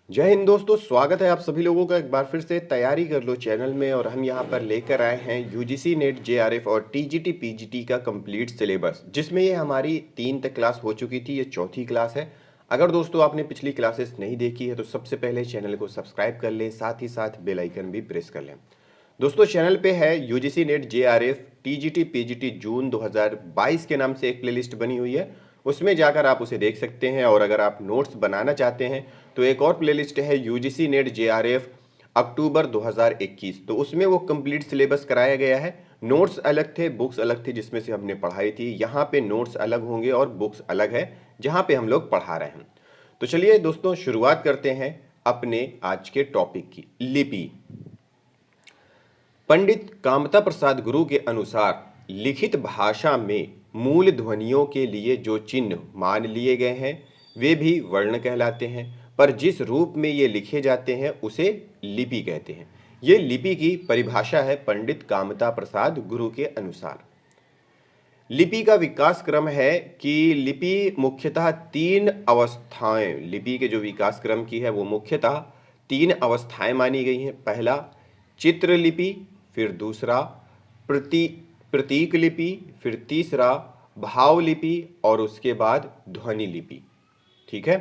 जय हिंद दोस्तों, स्वागत है आप सभी लोगों का एक बार फिर से तैयारी कर लो चैनल में। और हम यहाँ पर लेकर आए हैं यूजीसी नेट जेआरएफ और टीजीटी पीजीटी का कंप्लीट सिलेबस, जिसमें ये हमारी 3 तक क्लास हो चुकी थी। ये चौथी क्लास है। अगर दोस्तों आपने पिछली क्लासेस नहीं देखी है तो सबसे पहले चैनल को सब्सक्राइब कर लें, साथ ही साथ बेल आइकन भी प्रेस कर लें। दोस्तों चैनल पे है UGC NET JRF TGT PGT जून 2022 के नाम से एक प्लेलिस्ट बनी हुई है, उसमें जाकर आप उसे देख सकते हैं। और अगर आप नोट्स बनाना चाहते हैं तो एक और प्लेलिस्ट है यूजीसी नेट जेआरएफ अक्टूबर 2021, तो उसमें वो कंप्लीट सिलेबस कराया गया है। नोट्स अलग थे, बुक्स अलग थी जिसमें से हमने पढ़ाई थी। यहाँ पे नोट्स अलग होंगे और बुक्स अलग है जहाँ पे हम लोग पढ़ा रहे हैं। तो चलिए दोस्तों शुरुआत करते हैं अपने आज के टॉपिक की। लिपि। पंडित कामता प्रसाद गुरु के अनुसार लिखित भाषा में मूल ध्वनियों के लिए जो चिन्ह मान लिए गए हैं वे भी वर्ण कहलाते हैं, पर जिस रूप में ये लिखे जाते हैं उसे लिपि कहते हैं। ये लिपि की परिभाषा है पंडित कामता प्रसाद गुरु के अनुसार। लिपि का विकास क्रम है कि लिपि मुख्यतः 3 अवस्थाएं, लिपि के जो विकास क्रम की है वो मुख्यतः 3 अवस्थाएं मानी गई हैं। पहला चित्र लिपि, फिर दूसरा प्रतीक लिपि, फिर तीसरा भाव लिपि और उसके बाद ध्वनि लिपि। ठीक है।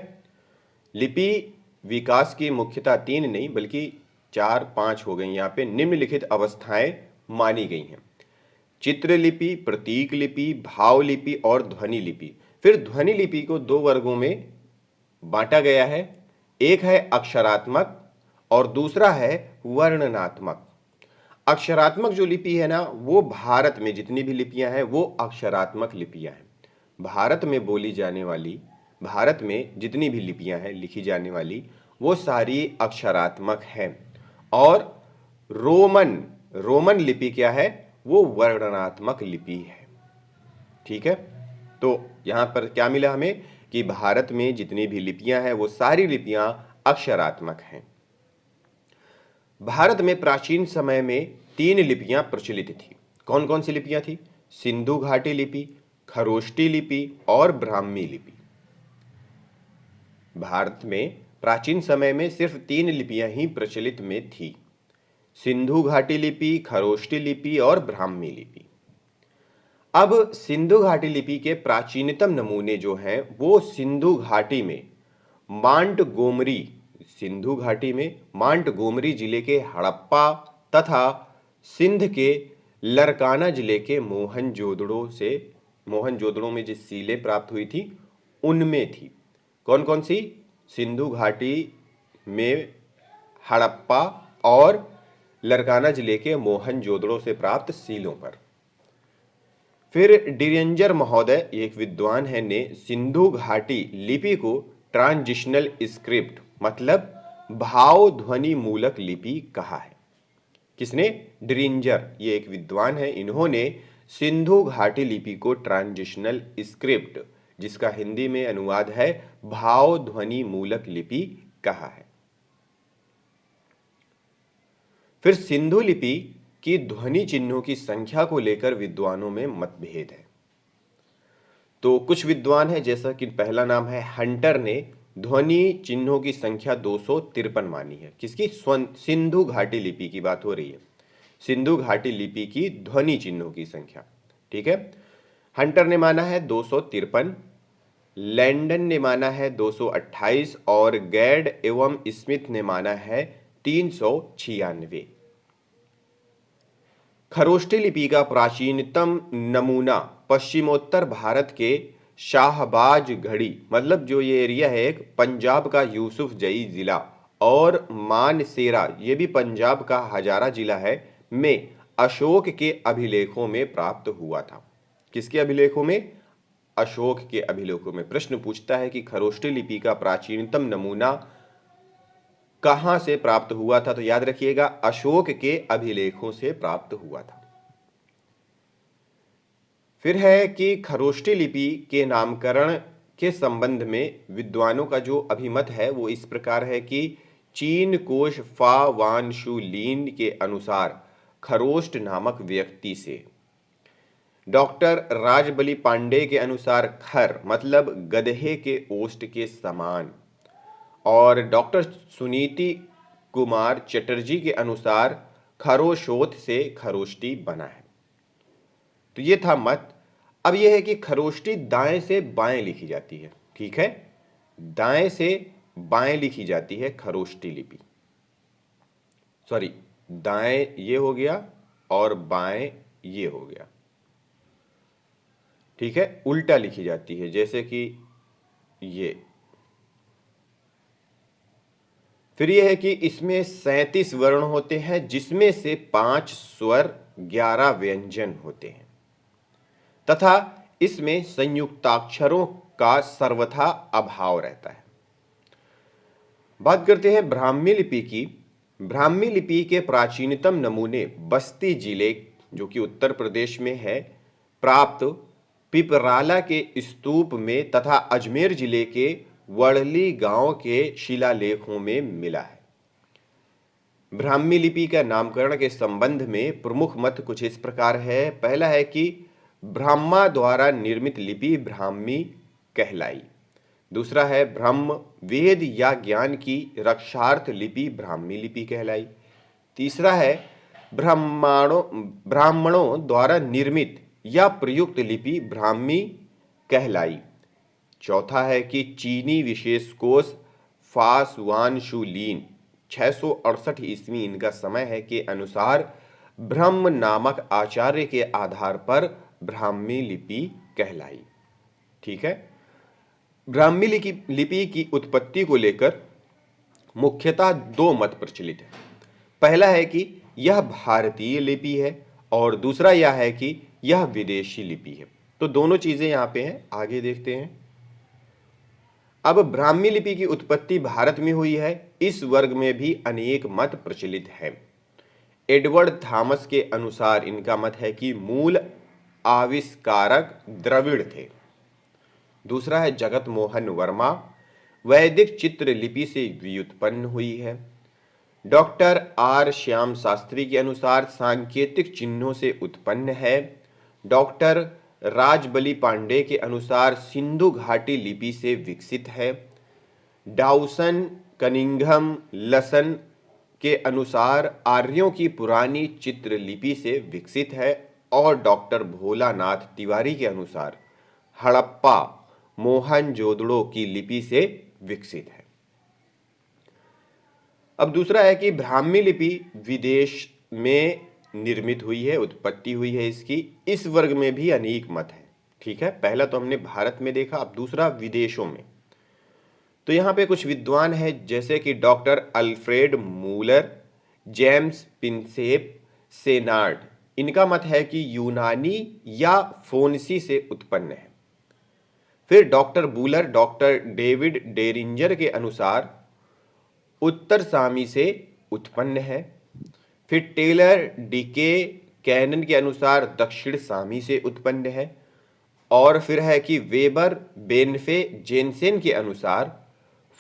लिपि विकास की मुख्यतः 3 नहीं बल्कि 4-5 हो गई। यहाँ पे निम्नलिखित अवस्थाएं मानी गई हैं: चित्र लिपि, प्रतीक लिपि, भाव लिपि और ध्वनि लिपि। फिर ध्वनि लिपि को 2 वर्गों में बांटा गया है। एक है अक्षरात्मक और दूसरा है वर्णनात्मक। अक्षरात्मक जो लिपि है ना, वो भारत में जितनी भी लिपियां हैं वो अक्षरात्मक लिपियां हैं। भारत में बोली जाने वाली, भारत में जितनी भी लिपियां हैं लिखी जाने वाली, वो सारी अक्षरात्मक हैं। और रोमन लिपि क्या है? वो वर्णनात्मक लिपि है। ठीक है। तो यहां पर क्या मिला हमें कि भारत में जितनी भी लिपियां हैं वो सारी लिपियां अक्षरात्मक हैं। भारत में प्राचीन समय में 3 लिपियां प्रचलित थी। कौन कौन सी लिपियां थी? सिंधु घाटी लिपि, खरोष्टी लिपि और ब्राह्मी लिपि। भारत में प्राचीन समय में सिर्फ 3 लिपियां ही प्रचलित में थी: सिंधु घाटी लिपि, खरोष्टी लिपि और ब्राह्मी लिपि। अब सिंधु घाटी लिपि के प्राचीनतम नमूने जो हैं वो सिंधु घाटी में मांटगोमरी जिले के हड़प्पा तथा सिंध के लरकाना जिले के मोहनजोदड़ो में जिस सीलें प्राप्त हुई थी उनमें थी। कौन कौन सी? सिंधु घाटी में हड़प्पा और लरकाना जिले के मोहनजोदड़ो से प्राप्त सीलों पर। फिर डिरेंजर महोदय, एक विद्वान है, ने सिंधु घाटी लिपि को ट्रांजिशनल स्क्रिप्ट मतलब भाव ध्वनि मूलक लिपि कहा है। किसने? डिरेंजर, ये एक विद्वान है। इन्होंने सिंधु घाटी लिपि को ट्रांजिशनल स्क्रिप्ट, जिसका हिंदी में अनुवाद है भाव ध्वनि मूलक लिपि, कहा है। फिर सिंधु लिपि की ध्वनि चिन्हों की संख्या को लेकर विद्वानों में मतभेद है। तो कुछ विद्वान है, जैसा कि पहला नाम है हंटर, ने ध्वनि चिन्हों की संख्या 253 मानी है। किसकी? सिंधु घाटी लिपि की बात हो रही है। सिंधु घाटी लिपि की ध्वनि चिन्हों की संख्या। ठीक है। हंटर ने माना है 253, लैंडन ने माना है 228 और गैड एवं स्मिथ ने माना है 396। खरोष्टी लिपि का प्राचीनतम नमूना पश्चिमोत्तर भारत के शाहबाज घड़ी, मतलब जो ये एरिया है एक पंजाब का यूसुफ जई जिला, और मानसेरा, ये भी पंजाब का हजारा जिला है, में अशोक के अभिलेखों में प्राप्त हुआ था। किसके अभिलेखों में? अशोक के अभिलेखों में। प्रश्न पूछता है कि खरोष्टी लिपि का प्राचीनतम नमूना कहां से प्राप्त हुआ था, तो याद रखिएगा अशोक के अभिलेखों से प्राप्त हुआ था। फिर है कि खरोष्टी लिपि के नामकरण के संबंध में विद्वानों का जो अभिमत है वो इस प्रकार है कि चीन कोश फा वान शु लीन के अनुसार खरोष्ट नामक व्यक्ति से, डॉक्टर राजबली पांडे के अनुसार खर मतलब गधे के ओष्ठ के समान, और डॉक्टर सुनीति कुमार चटर्जी के अनुसार खरोशोथ से खरोष्टी बना है। तो ये था मत। अब यह है कि खरोष्टी दाएं से बाएं लिखी जाती है, ठीक है, दाएं से बाएं लिखी जाती है खरोष्टी लिपि। सॉरी, दाएं ये हो गया और बाएं ये हो गया, ठीक है, उल्टा लिखी जाती है, जैसे कि ये। फिर यह है कि इसमें 37 वर्ण होते हैं, जिसमें से 5 स्वर 11 व्यंजन होते हैं, तथा इसमें संयुक्ताक्षरों का सर्वथा अभाव रहता है। बात करते हैं ब्राह्मी लिपि की। ब्राह्मी लिपि के प्राचीनतम नमूने बस्ती जिले, जो कि उत्तर प्रदेश में है, प्राप्त पिपराला के स्तूप में तथा अजमेर जिले के वड़ली गांव के शिलालेखों में मिला है। ब्राह्मी लिपि का नामकरण के संबंध में प्रमुख मत कुछ इस प्रकार है। पहला है कि ब्राह्मा द्वारा निर्मित लिपि ब्राह्मी कहलाई। दूसरा है ब्रह्म, वेद या ज्ञान की रक्षार्थ लिपि ब्राह्मी लिपि कहलाई। तीसरा है ब्राह्मणों द्वारा निर्मित या प्रयुक्त लिपि ब्राह्मी कहलाई। चौथा है कि चीनी विशेष कोश फासवानशुलीन 668 ईस्वी इनका समय है के अनुसार ब्रह्म नामक आचार्य के आधार पर ब्राह्मी लिपि कहलाई। ठीक है, ब्राह्मी लिपि की उत्पत्ति को लेकर मुख्यतः 2 मत प्रचलित है। पहला है कि यह भारतीय लिपि है और दूसरा यह है कि यह विदेशी लिपि है। तो दोनों चीजें यहाँ पे हैं, आगे देखते हैं। अब ब्राह्मी लिपि की उत्पत्ति भारत में हुई है, इस वर्ग में भी अनेक मत प्रचलित है। एडवर्ड थॉमस के अनुसार इनका मत है कि मूल आविष्कारक द्रविड़ थे। दूसरा है जगत मोहन वर्मा, वैदिक चित्र लिपि से व्युत्पन्न हुई है। डॉक्टर आर श्याम शास्त्री के अनुसार सांकेतिक चिन्हों से उत्पन्न है। डॉक्टर राजबली पांडे के अनुसार सिंधु घाटी लिपि से विकसित है। डाउसन, कनिंघम, लसन के अनुसार आर्यों की पुरानी चित्र लिपि से विकसित है। और डॉक्टर भोलानाथ तिवारी के अनुसार हड़प्पा मोहनजोदड़ो की लिपि से विकसित है। अब दूसरा है कि ब्राह्मी लिपि विदेश में निर्मित हुई है, उत्पत्ति हुई है इसकी। इस वर्ग में भी अनेक मत है। ठीक है, पहला तो हमने भारत में देखा, अब दूसरा विदेशों में। तो यहाँ पे कुछ विद्वान हैं जैसे कि डॉक्टर अल्फ्रेड मूलर, जेम्स पिंसेप, सेनार्ड। इनका मत है कि यूनानी या फोनसी से उत्पन्न है। फिर डॉक्टर बूलर, डॉक्टर डेविड डेरिंजर के अनुसार उत्तर सामी से उत्पन्न है। फिर टेलर डीके कैनन के अनुसार दक्षिण सामी से उत्पन्न है। और फिर है कि वेबर बेनफे जेनसेन के अनुसार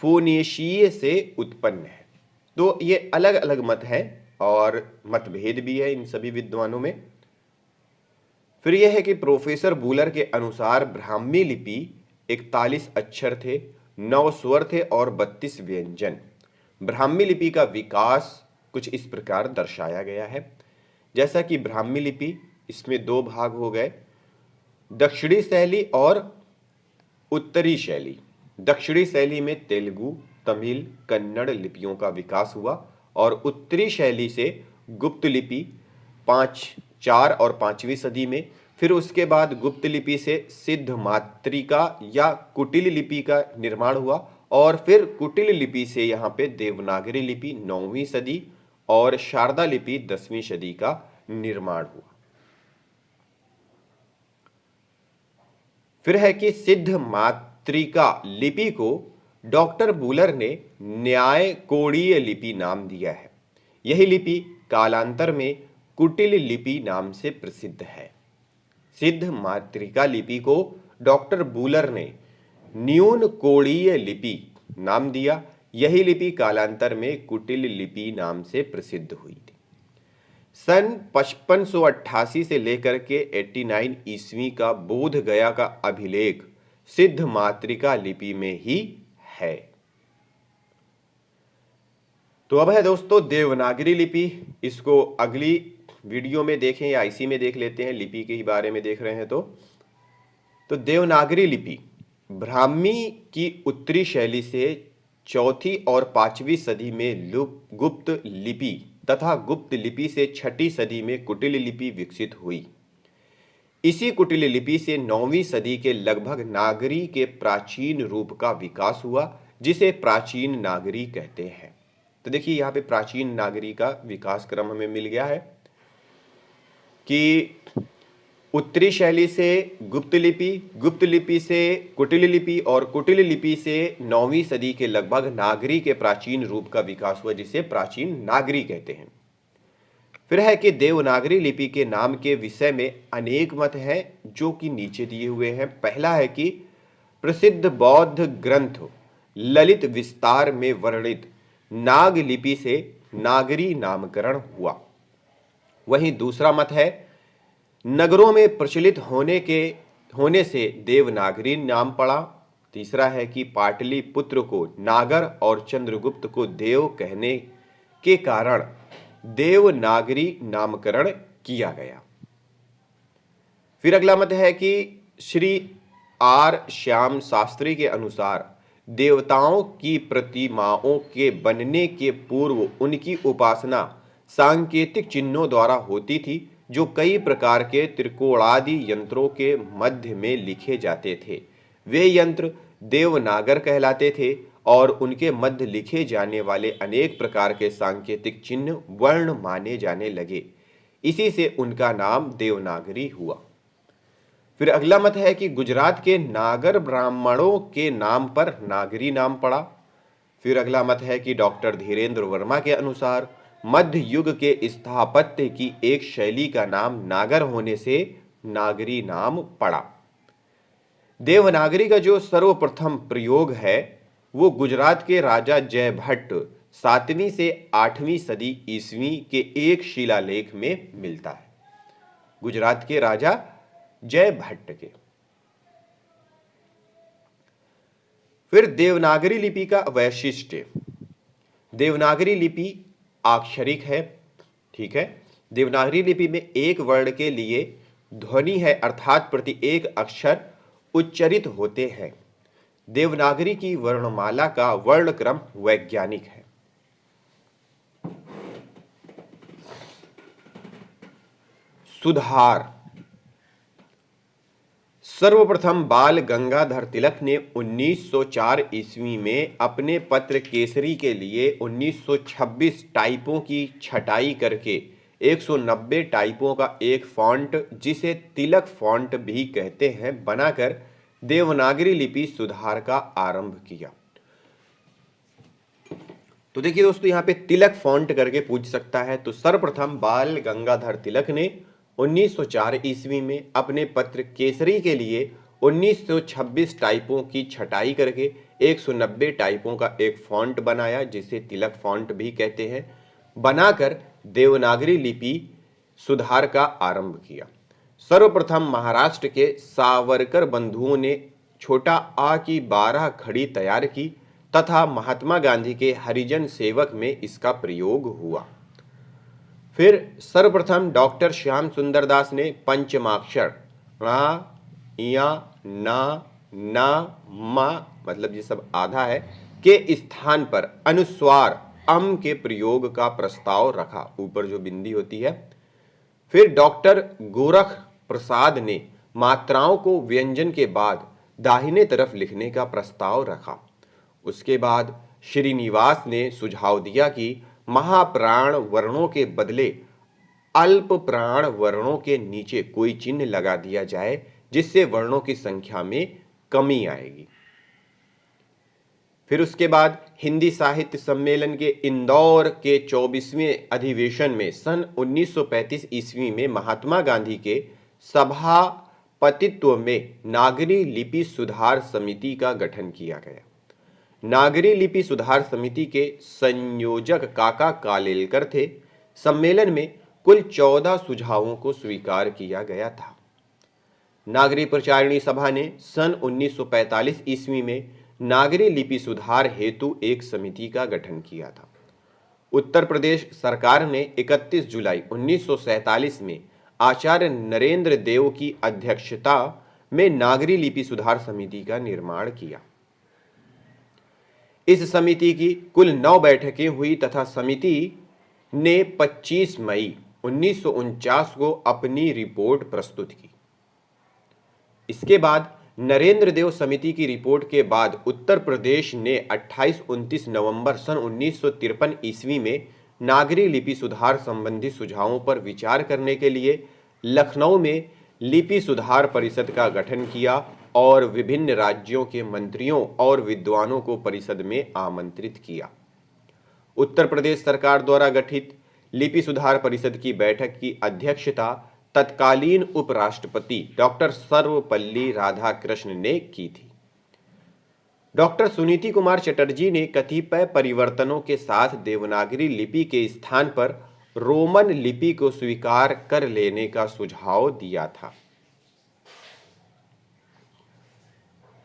फोनेशिया से उत्पन्न है। तो ये अलग अलग मत हैं और मतभेद भी है इन सभी विद्वानों में। फिर यह है कि प्रोफेसर बूलर के अनुसार ब्राह्मी लिपि 41 अक्षर थे, 9 स्वर थे और 32 व्यंजन। ब्राह्मी लिपि का विकास कुछ इस प्रकार दर्शाया गया है, जैसा कि ब्राह्मी लिपि, इसमें 2 भाग हो गए, दक्षिणी शैली और उत्तरी शैली। दक्षिणी शैली में तेलुगु, तमिल, कन्नड़ लिपियों का विकास हुआ और उत्तरी शैली से गुप्त लिपि 4 और 5वीं सदी में। फिर उसके बाद गुप्त लिपि से सिद्ध मातृका या कुटिल लिपि का निर्माण हुआ और फिर कुटिल लिपि से यहाँ पे देवनागरी लिपि 9वीं सदी और शारदा लिपि 10वीं सदी का निर्माण हुआ। फिर है कि सिद्ध मातृका लिपि को डॉक्टर बूलर ने न्याय कोणीय लिपि नाम दिया है। यही लिपि कालांतर में कुटिल लिपि नाम से प्रसिद्ध है। सिद्ध मातृका लिपि को डॉक्टर बूलर ने न्यून कोणीय लिपि नाम दिया। यही लिपि कालांतर में कुटिल लिपि नाम से प्रसिद्ध हुई थी। सन 5588 से लेकर के 89 ईस्वी का बोध गया का अभिलेख सिद्ध मातृका लिपि में ही है। तो अब है दोस्तों देवनागरी लिपि। इसको अगली वीडियो में देखें या इसी में देख लेते हैं, लिपि के ही बारे में देख रहे हैं तो देवनागरी लिपि ब्राह्मी की उत्तरी शैली से चौथी और पांचवी सदी में गुप्त लिपि तथा गुप्त लिपि से छठी सदी में कुटिल लिपि विकसित हुई। इसी कुटिल लिपि से 9वीं सदी के लगभग नागरी के प्राचीन रूप का विकास हुआ, जिसे प्राचीन नागरी कहते हैं। तो देखिए यहाँ पे प्राचीन नागरी का विकास क्रम हमें मिल गया है कि उत्तरी शैली से गुप्त लिपि से कुटिल लिपि और कुटिल लिपि से 9वीं सदी के लगभग नागरी के प्राचीन रूप का विकास हुआ, जिसे प्राचीन नागरी कहते हैं। फिर है कि देवनागरी लिपि के नाम के विषय में अनेक मत हैं, जो कि नीचे दिए हुए हैं। पहला है कि प्रसिद्ध बौद्ध ग्रंथ ललित विस्तार में वर्णित नाग लिपि से नागरी नामकरण हुआ। वहीं दूसरा मत है नगरों में प्रचलित होने से देवनागरी नाम पड़ा। तीसरा है कि पाटलिपुत्र को नागर और चंद्रगुप्त को देव कहने के कारण देवनागरी नामकरण किया गया। फिर अगला मत है कि श्री आर श्याम शास्त्री के अनुसार देवताओं की प्रतिमाओं के बनने के पूर्व उनकी उपासना सांकेतिक चिन्हों द्वारा होती थी, जो कई प्रकार के त्रिकोणादि यंत्रों के मध्य में लिखे जाते थे। वे यंत्र देवनागर कहलाते थे और उनके मध्य लिखे जाने वाले अनेक प्रकार के सांकेतिक चिन्ह वर्ण माने जाने लगे। इसी से उनका नाम देवनागरी हुआ। फिर अगला मत है कि गुजरात के नागर ब्राह्मणों के नाम पर नागरी नाम पड़ा। फिर अगला मत है कि डॉक्टर धीरेन्द्र वर्मा के अनुसार मध्य युग के स्थापत्य की एक शैली का नाम नागर होने से नागरी नाम पड़ा। देवनागरी का जो सर्वप्रथम प्रयोग है वो गुजरात के राजा जयभट्ट 7वीं से 8वीं सदी ईस्वी के एक शिलालेख में मिलता है। गुजरात के राजा जयभट्ट के। फिर देवनागरी लिपि का वैशिष्ट्य। देवनागरी लिपि अक्षरिक है, ठीक है। देवनागरी लिपि में एक वर्ण के लिए ध्वनि है, अर्थात प्रति एक अक्षर उच्चरित होते हैं। देवनागरी की वर्णमाला का वर्णक्रम वैज्ञानिक है। सुधार। सर्वप्रथम बाल गंगाधर तिलक ने 1904 ईस्वी में अपने पत्र केसरी के लिए 1926 टाइपों की छटाई करके 190 टाइपों का एक फॉन्ट, जिसे तिलक फॉन्ट भी कहते हैं, बनाकर देवनागरी लिपि सुधार का आरंभ किया। तो देखिए दोस्तों, यहाँ पे तिलक फॉन्ट करके पूछ सकता है। तो सर्वप्रथम बाल गंगाधर तिलक ने 1904 ईस्वी में अपने पत्र केसरी के लिए 1926 टाइपों की छटाई करके 190 टाइपों का एक फॉन्ट बनाया, जिसे तिलक फॉन्ट भी कहते हैं, बनाकर देवनागरी लिपि सुधार का आरंभ किया। सर्वप्रथम महाराष्ट्र के सावरकर बंधुओं ने छोटा आ की 12 खड़ी तैयार की तथा महात्मा गांधी के हरिजन सेवक में इसका प्रयोग हुआ। फिर सर्वप्रथम डॉक्टर श्याम सुंदर दास ने पंचमाक्षर णा, या, ना, ना, मा, मतलब ये सब आधा है, के स्थान पर अनुस्वार अम के प्रयोग का प्रस्ताव रखा, ऊपर जो बिंदी होती है। फिर डॉक्टर गोरख प्रसाद ने मात्राओं को व्यंजन के बाद दाहिने तरफ लिखने का प्रस्ताव रखा। उसके बाद श्रीनिवास ने सुझाव दिया कि महाप्राण वर्णों के बदले अल्प प्राण वर्णों के नीचे कोई चिन्ह लगा दिया जाए, जिससे वर्णों की संख्या में कमी आएगी। फिर उसके बाद हिंदी साहित्य सम्मेलन के इंदौर के 24वें अधिवेशन में सन 1935 ईस्वी में महात्मा गांधी के सभापतित्व में नागरी लिपि सुधार समिति का गठन किया गया। नागरी लिपि सुधार समिति के संयोजक काका कालेलकर थे। सम्मेलन में कुल 14 सुझावों को स्वीकार किया गया था। नागरी प्रचारिणी सभा ने सन 1945 ईस्वी में नागरी लिपि सुधार हेतु एक समिति का गठन किया था। उत्तर प्रदेश सरकार ने 31 जुलाई 1947 में आचार्य नरेंद्र देव की अध्यक्षता में नागरी लिपि सुधार समिति का निर्माण किया। इस समिति की कुल 9 बैठकें हुई तथा समिति ने 25 मई 1949 को अपनी रिपोर्ट प्रस्तुत की। इसके बाद नरेंद्र देव समिति की रिपोर्ट के बाद उत्तर प्रदेश ने 28-29 नवंबर सन 1953 ईस्वी में नागरी लिपि सुधार संबंधी सुझावों पर विचार करने के लिए लखनऊ में लिपि सुधार परिषद का गठन किया और विभिन्न राज्यों के मंत्रियों और विद्वानों को परिषद में आमंत्रित किया। उत्तर प्रदेश सरकार द्वारा गठित लिपि सुधार परिषद की बैठक की अध्यक्षता तत्कालीन उपराष्ट्रपति डॉक्टर सर्वपल्ली राधाकृष्ण ने की थी। डॉक्टर सुनीति कुमार चटर्जी ने कतिपय परिवर्तनों के साथ देवनागरी लिपि के स्थान पर रोमन लिपि को स्वीकार कर लेने का सुझाव दिया था।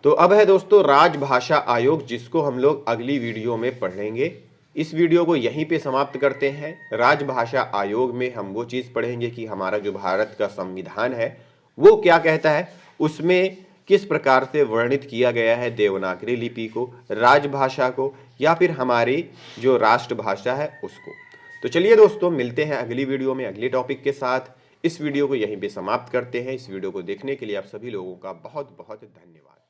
तो अब है दोस्तों राजभाषा आयोग, जिसको हम लोग अगली वीडियो में पढ़ेंगे। इस वीडियो को यहीं पे समाप्त करते हैं। राजभाषा आयोग में हम वो चीज़ पढ़ेंगे कि हमारा जो भारत का संविधान है वो क्या कहता है, उसमें किस प्रकार से वर्णित किया गया है देवनागरी लिपि को, राजभाषा को, या फिर हमारी जो राष्ट्रभाषा है उसको। तो चलिए दोस्तों, मिलते हैं अगली वीडियो में अगले टॉपिक के साथ। इस वीडियो को यहीं पे समाप्त करते हैं। इस वीडियो को देखने के लिए आप सभी लोगों का बहुत बहुत धन्यवाद।